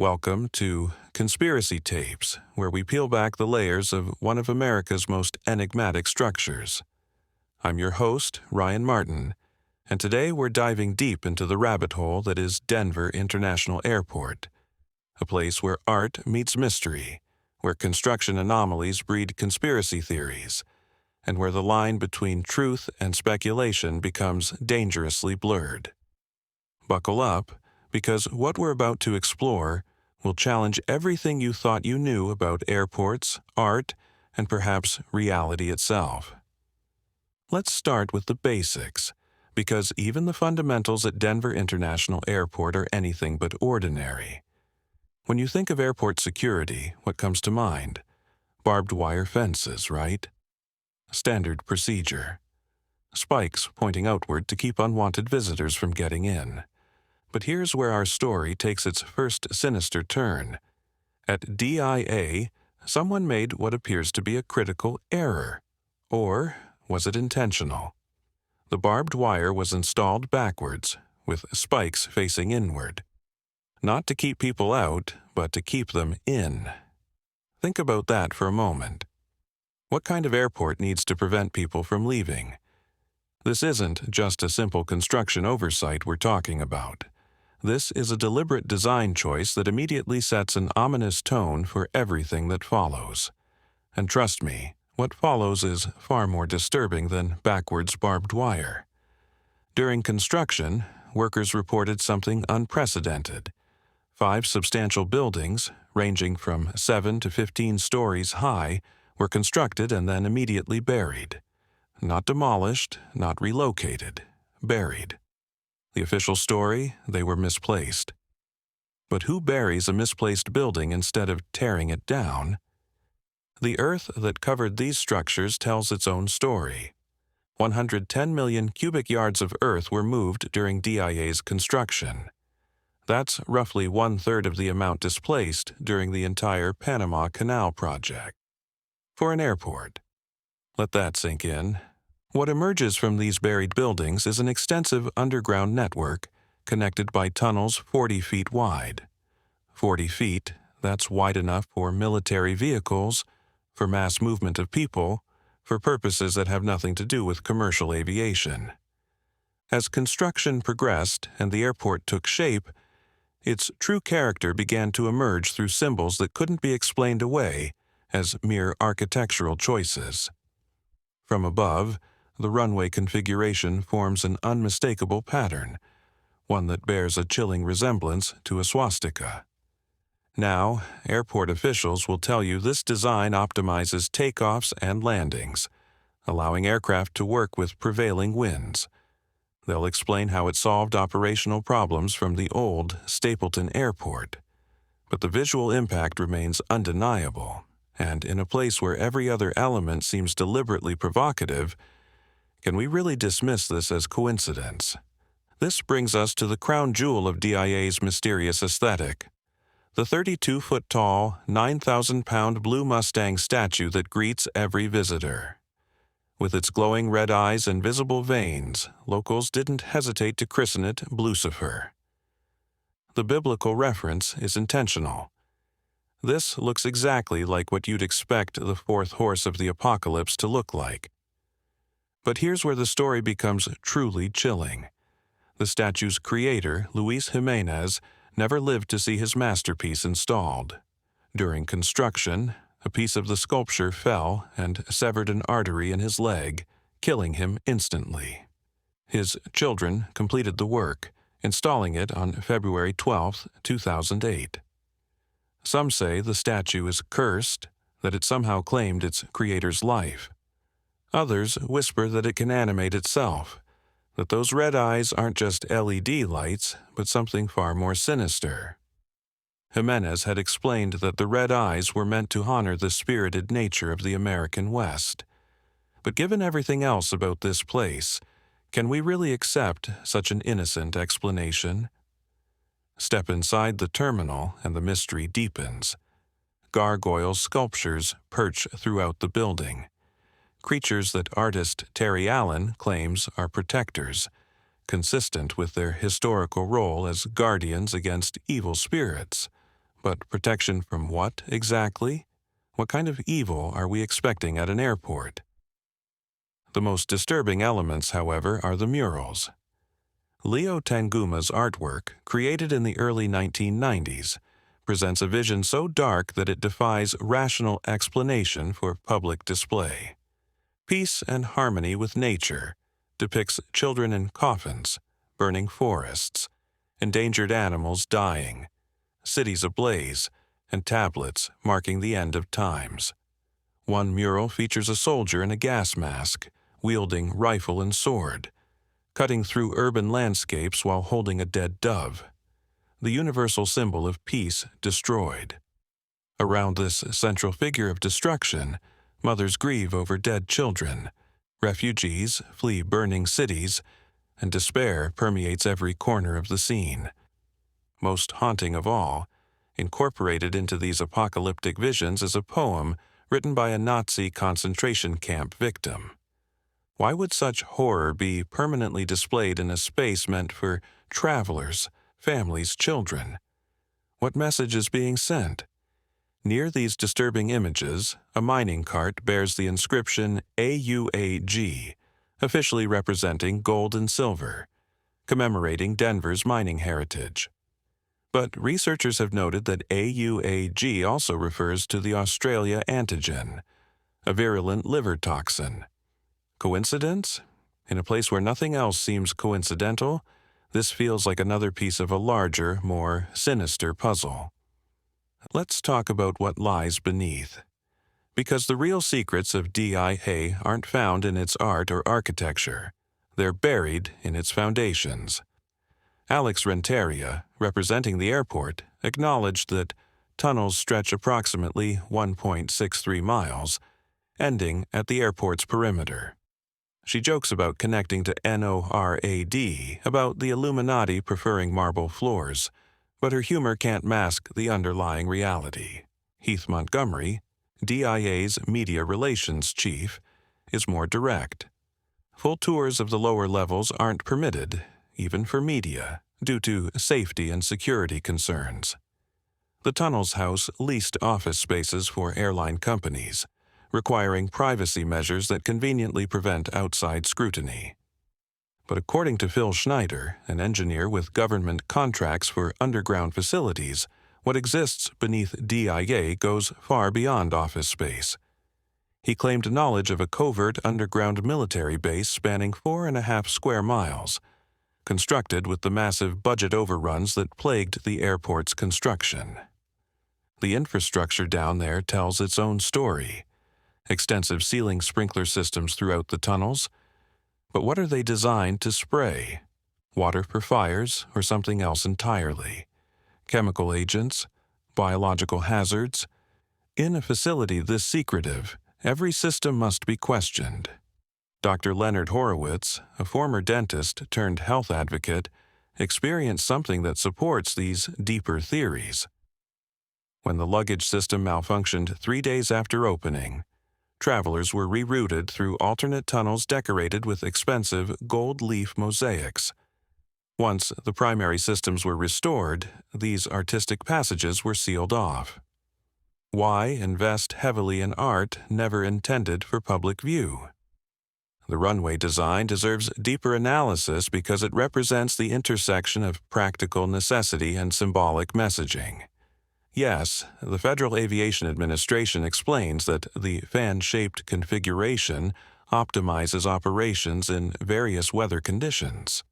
Welcome to Conspiracy Tapes, where we peel back the layers of one of America's most enigmatic structures. I'm your host, Ryan Martin, and today we're diving deep into the rabbit hole that is Denver International Airport, a place where art meets mystery, where construction anomalies breed conspiracy theories, and where the line between truth and speculation becomes dangerously blurred. Buckle up, because what we're about to explore will challenge everything you thought you knew about airports, art, and perhaps reality itself. Let's start with the basics, because even the fundamentals at Denver International Airport are anything but ordinary. When you think of airport security, what comes to mind? Barbed wire fences, right? Standard procedure. Spikes pointing outward to keep unwanted visitors from getting in. But here's where our story takes its first sinister turn. At DIA, someone made what appears to be a critical error. Or was it intentional? The barbed wire was installed backwards, with spikes facing inward. Not to keep people out, but to keep them in. Think about that for a moment. What kind of airport needs to prevent people from leaving? This isn't just a simple construction oversight we're talking about. This is a deliberate design choice that immediately sets an ominous tone for everything that follows. And trust me, what follows is far more disturbing than backwards barbed wire. During construction, workers reported something unprecedented. 5 substantial buildings, ranging from 7 to 15 stories high, were constructed and then immediately buried. Not demolished, not relocated, buried. The official story, they were misplaced. But who buries a misplaced building instead of tearing it down? The earth that covered these structures tells its own story. 110 million cubic yards of earth were moved during DIA's construction. That's roughly 1/3 of the amount displaced during the entire Panama Canal project. For an airport. Let that sink in. What emerges from these buried buildings is an extensive underground network connected by tunnels 40 feet wide. 40 feet, that's wide enough for military vehicles, for mass movement of people, for purposes that have nothing to do with commercial aviation. As construction progressed and the airport took shape, its true character began to emerge through symbols that couldn't be explained away as mere architectural choices. From above, the runway configuration forms an unmistakable pattern, one that bears a chilling resemblance to a swastika. Now, airport officials will tell you this design optimizes takeoffs and landings, allowing aircraft to work with prevailing winds. They'll explain how it solved operational problems from the old Stapleton Airport. But the visual impact remains undeniable, and in a place where every other element seems deliberately provocative, can we really dismiss this as coincidence? This brings us to the crown jewel of DIA's mysterious aesthetic. The 32-foot-tall, 9,000-pound blue Mustang statue that greets every visitor. With its glowing red eyes and visible veins, locals didn't hesitate to christen it Blucifer. The biblical reference is intentional. This looks exactly like what you'd expect the fourth horse of the apocalypse to look like. But here's where the story becomes truly chilling. The statue's creator, Luis Jimenez, never lived to see his masterpiece installed. During construction, a piece of the sculpture fell and severed an artery in his leg, killing him instantly. His children completed the work, installing it on February 12, 2008. Some say the statue is cursed, that it somehow claimed its creator's life. Others whisper that it can animate itself, that those red eyes aren't just LED lights, but something far more sinister. Jimenez had explained that the red eyes were meant to honor the spirited nature of the American West. But given everything else about this place, can we really accept such an innocent explanation? Step inside the terminal and the mystery deepens. Gargoyle sculptures perch throughout the building. Creatures that artist Terry Allen claims are protectors, consistent with their historical role as guardians against evil spirits, But protection from what exactly? What kind of evil are we expecting at an airport? The most disturbing elements, however, are the murals. Leo Tanguma's artwork, created in the early 1990s, presents a vision so dark that it defies rational explanation for public display. Peace and harmony with nature depicts children in coffins, burning forests, endangered animals dying, cities ablaze, and tablets marking the end of times. One mural features a soldier in a gas mask, wielding rifle and sword, cutting through urban landscapes while holding a dead dove, the universal symbol of peace destroyed. Around this central figure of destruction, mothers grieve over dead children, refugees flee burning cities, and despair permeates every corner of the scene. Most haunting of all, incorporated into these apocalyptic visions is a poem written by a Nazi concentration camp victim. Why would such horror be permanently displayed in a space meant for travelers, families, children? What message is being sent? Near these disturbing images, a mining cart bears the inscription AUAG, officially representing gold and silver, commemorating Denver's mining heritage. But researchers have noted that AUAG also refers to the Australia antigen, a virulent liver toxin. Coincidence? In a place where nothing else seems coincidental, this feels like another piece of a larger, more sinister puzzle. Let's talk about what lies beneath. Because the real secrets of DIA aren't found in its art or architecture. They're buried in its foundations. Alex Renteria, representing the airport, acknowledged that tunnels stretch approximately 1.63 miles, ending at the airport's perimeter. She jokes about connecting to NORAD, about the Illuminati preferring marble floors, but her humor can't mask the underlying reality. Heath Montgomery, DIA's media relations chief, is more direct. Full tours of the lower levels aren't permitted, even for media, due to safety and security concerns. The tunnels house leased office spaces for airline companies, requiring privacy measures that conveniently prevent outside scrutiny. But according to Phil Schneider, an engineer with government contracts for underground facilities, what exists beneath DIA goes far beyond office space. He claimed knowledge of a covert underground military base spanning 4.5 square miles, constructed with the massive budget overruns that plagued the airport's construction. The infrastructure down there tells its own story. Extensive ceiling sprinkler systems throughout the tunnels. But what are they designed to spray? Water for fires or something else entirely? Chemical agents? Biological hazards? In a facility this secretive, every system must be questioned. Dr. Leonard Horowitz, a former dentist turned health advocate, experienced something that supports these deeper theories. When the luggage system malfunctioned 3 days after opening, travelers were rerouted through alternate tunnels decorated with expensive gold leaf mosaics. Once the primary systems were restored, these artistic passages were sealed off. Why invest heavily in art never intended for public view? The runway design deserves deeper analysis because it represents the intersection of practical necessity and symbolic messaging. Yes, the Federal Aviation Administration explains that the fan-shaped configuration optimizes operations in various weather conditions.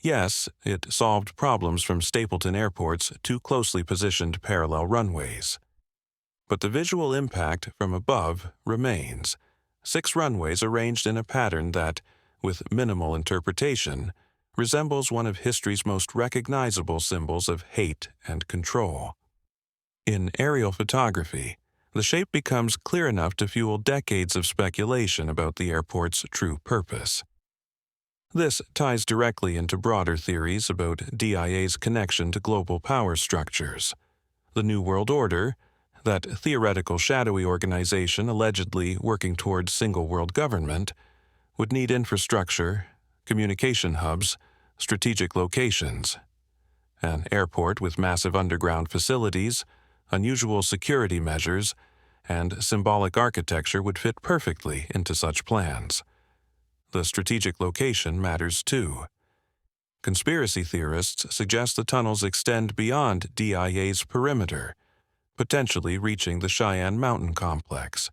Yes, it solved problems from Stapleton Airport's too closely positioned parallel runways. But the visual impact from above remains. 6 runways arranged in a pattern that, with minimal interpretation, resembles one of history's most recognizable symbols of hate and control. In aerial photography, the shape becomes clear enough to fuel decades of speculation about the airport's true purpose. This ties directly into broader theories about DIA's connection to global power structures. The New World Order, that theoretical shadowy organization allegedly working toward single world government, would need infrastructure, communication hubs, strategic locations. An airport with massive underground facilities, unusual security measures, and symbolic architecture would fit perfectly into such plans. The strategic location matters too. Conspiracy theorists suggest the tunnels extend beyond DIA's perimeter, potentially reaching the Cheyenne Mountain Complex,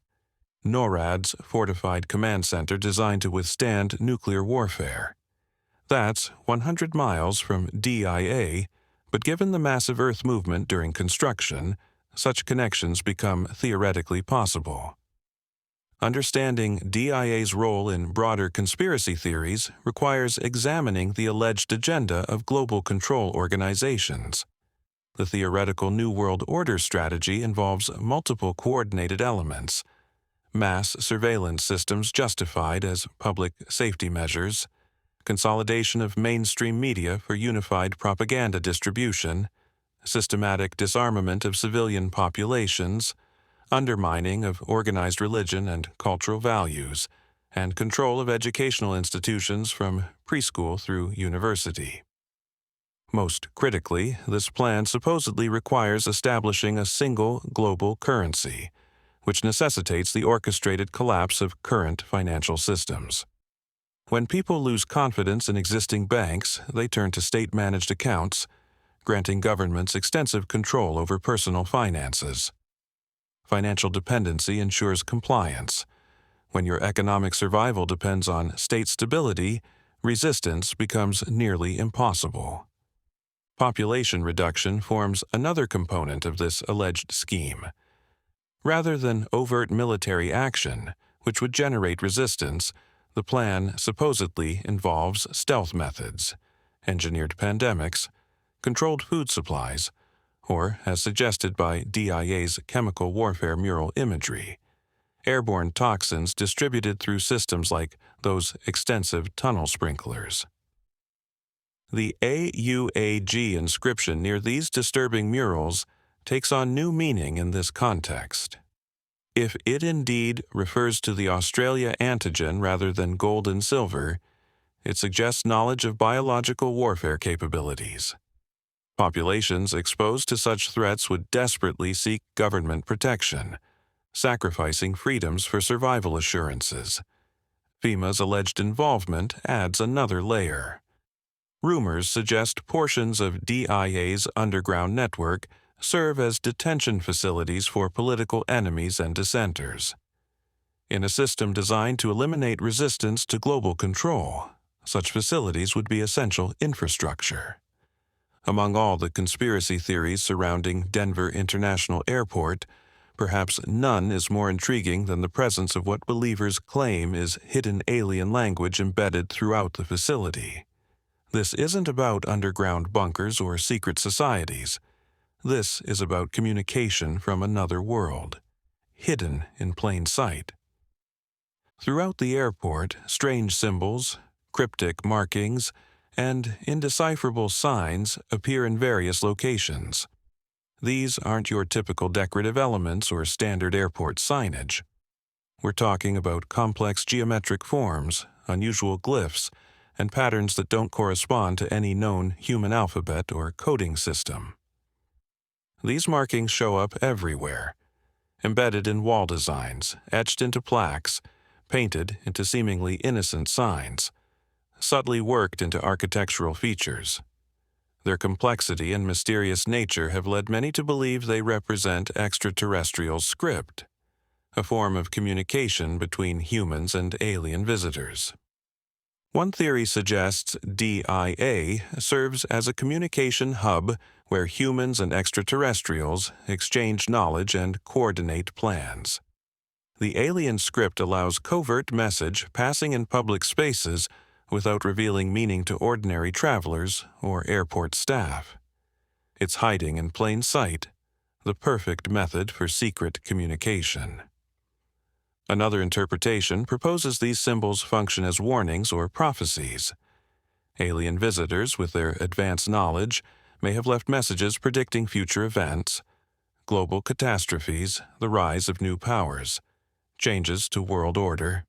NORAD's fortified command center designed to withstand nuclear warfare. That's 100 miles from DIA, but given the massive Earth movement during construction, such connections become theoretically possible. Understanding DIA's role in broader conspiracy theories requires examining the alleged agenda of global control organizations. The theoretical New World Order strategy involves multiple coordinated elements: mass surveillance systems justified as public safety measures, consolidation of mainstream media for unified propaganda distribution, systematic disarmament of civilian populations, undermining of organized religion and cultural values, and control of educational institutions from preschool through university. Most critically, this plan supposedly requires establishing a single global currency, which necessitates the orchestrated collapse of current financial systems. When people lose confidence in existing banks, they turn to state-managed accounts, granting governments extensive control over personal finances. Financial dependency ensures compliance. When your economic survival depends on state stability, resistance becomes nearly impossible. Population reduction forms another component of this alleged scheme. Rather than overt military action, which would generate resistance, the plan supposedly involves stealth methods, engineered pandemics, controlled food supplies, or, as suggested by DIA's chemical warfare mural imagery, airborne toxins distributed through systems like those extensive tunnel sprinklers. The AUAG inscription near these disturbing murals takes on new meaning in this context. If it indeed refers to the Australia antigen rather than gold and silver, it suggests knowledge of biological warfare capabilities. Populations exposed to such threats would desperately seek government protection, sacrificing freedoms for survival assurances. FEMA's alleged involvement adds another layer. Rumors suggest portions of DIA's underground network serve as detention facilities for political enemies and dissenters. In a system designed to eliminate resistance to global control, such facilities would be essential infrastructure. Among all the conspiracy theories surrounding Denver International Airport, perhaps none is more intriguing than the presence of what believers claim is hidden alien language embedded throughout the facility. This isn't about underground bunkers or secret societies. This is about communication from another world, hidden in plain sight. Throughout the airport, strange symbols, cryptic markings, and indecipherable signs appear in various locations. These aren't your typical decorative elements or standard airport signage. We're talking about complex geometric forms, unusual glyphs, and patterns that don't correspond to any known human alphabet or coding system. These markings show up everywhere, embedded in wall designs, etched into plaques, painted into seemingly innocent signs, subtly worked into architectural features. Their complexity and mysterious nature have led many to believe they represent extraterrestrial script, a form of communication between humans and alien visitors. One theory suggests DIA serves as a communication hub where humans and extraterrestrials exchange knowledge and coordinate plans. The alien script allows covert message passing in public spaces without revealing meaning to ordinary travelers or airport staff. It's hiding in plain sight, the perfect method for secret communication. Another interpretation proposes these symbols function as warnings or prophecies. Alien visitors, with their advanced knowledge, may have left messages predicting future events, global catastrophes, the rise of new powers, changes to world order.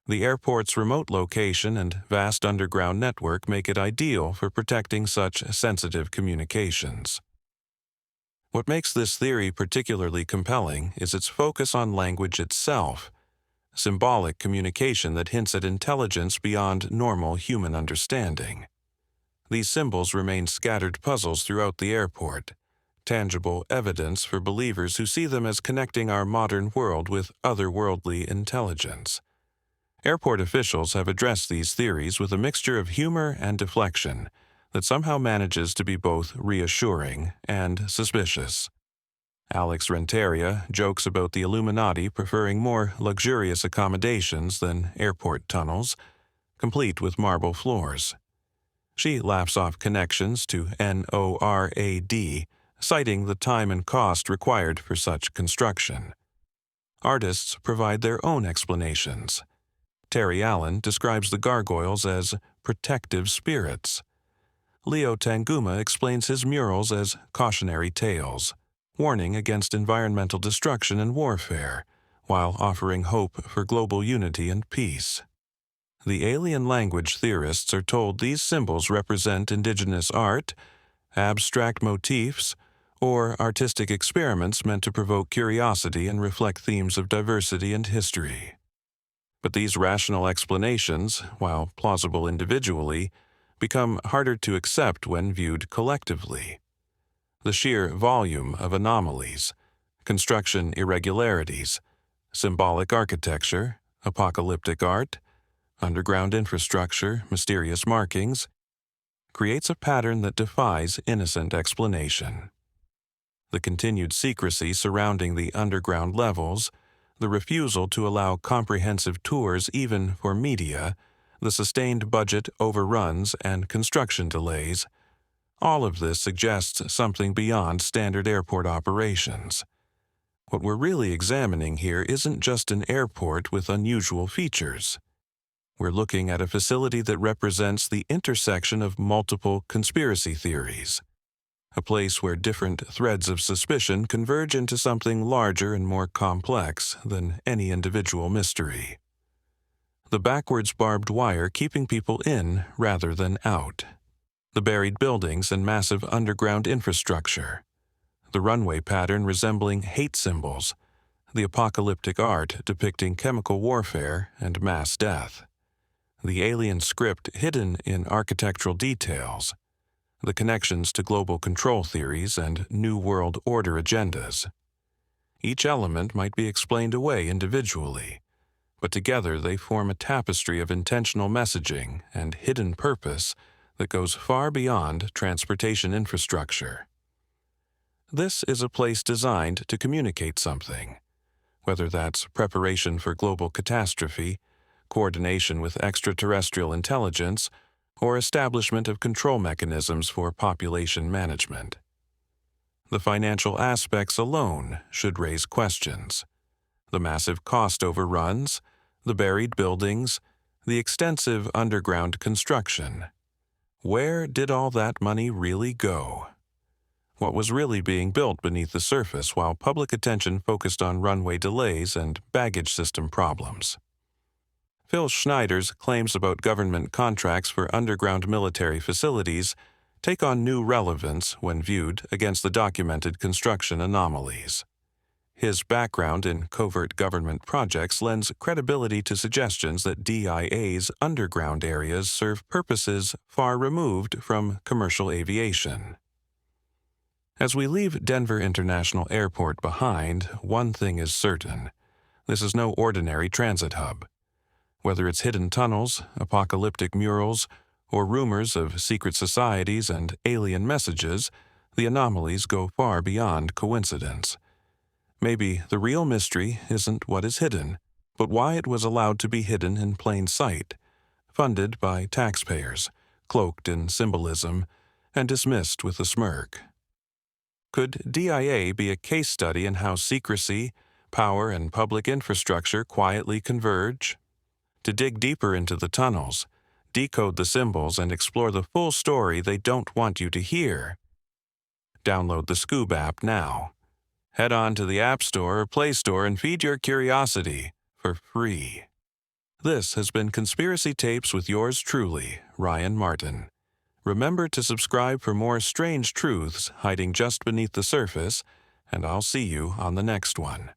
The airport's remote location and vast underground network make it ideal for protecting such sensitive communications. What makes this theory particularly compelling is its focus on language itself, symbolic communication that hints at intelligence beyond normal human understanding. These symbols remain scattered puzzles throughout the airport, tangible evidence for believers who see them as connecting our modern world with otherworldly intelligence. Airport officials have addressed these theories with a mixture of humor and deflection that somehow manages to be both reassuring and suspicious. Alex Renteria jokes about the Illuminati preferring more luxurious accommodations than airport tunnels, complete with marble floors. She laughs off connections to NORAD, citing the time and cost required for such construction. Artists provide their own explanations. Terry Allen describes the gargoyles as protective spirits. Leo Tanguma explains his murals as cautionary tales, warning against environmental destruction and warfare, while offering hope for global unity and peace. The alien language theorists are told these symbols represent indigenous art, abstract motifs, or artistic experiments meant to provoke curiosity and reflect themes of diversity and history. But these rational explanations, while plausible individually, become harder to accept when viewed collectively. The sheer volume of anomalies, construction irregularities, symbolic architecture, apocalyptic art, underground infrastructure, mysterious markings, creates a pattern that defies innocent explanation. The continued secrecy surrounding the underground levels, the refusal to allow comprehensive tours even for media, the sustained budget overruns and construction delays, all of this suggests something beyond standard airport operations. What we're really examining here isn't just an airport with unusual features. We're looking at a facility that represents the intersection of multiple conspiracy theories, a place where different threads of suspicion converge into something larger and more complex than any individual mystery. The backwards barbed wire keeping people in rather than out, the buried buildings and massive underground infrastructure, the runway pattern resembling hate symbols, the apocalyptic art depicting chemical warfare and mass death, the alien script hidden in architectural details, the connections to global control theories and New World Order agendas. Each element might be explained away individually, but together they form a tapestry of intentional messaging and hidden purpose that goes far beyond transportation infrastructure. This is a place designed to communicate something, whether that's preparation for global catastrophe, coordination with extraterrestrial intelligence, or establishment of control mechanisms for population management. The financial aspects alone should raise questions. The massive cost overruns, the buried buildings, the extensive underground construction. Where did all that money really go? What was really being built beneath the surface while public attention focused on runway delays and baggage system problems? Phil Schneider's claims about government contracts for underground military facilities take on new relevance when viewed against the documented construction anomalies. His background in covert government projects lends credibility to suggestions that DIA's underground areas serve purposes far removed from commercial aviation. As we leave Denver International Airport behind, one thing is certain. This is no ordinary transit hub. Whether it's hidden tunnels, apocalyptic murals, or rumors of secret societies and alien messages, the anomalies go far beyond coincidence. Maybe the real mystery isn't what is hidden, but why it was allowed to be hidden in plain sight, funded by taxpayers, cloaked in symbolism, and dismissed with a smirk. Could DIA be a case study in how secrecy, power, and public infrastructure quietly converge? To dig deeper into the tunnels, decode the symbols, and explore the full story they don't want you to hear, download the Skoob app now. Head on to the App Store or Play Store and feed your curiosity for free. This has been Conspiracy Tapes with yours truly, Ryan Martin. Remember to subscribe for more strange truths hiding just beneath the surface, and I'll see you on the next one.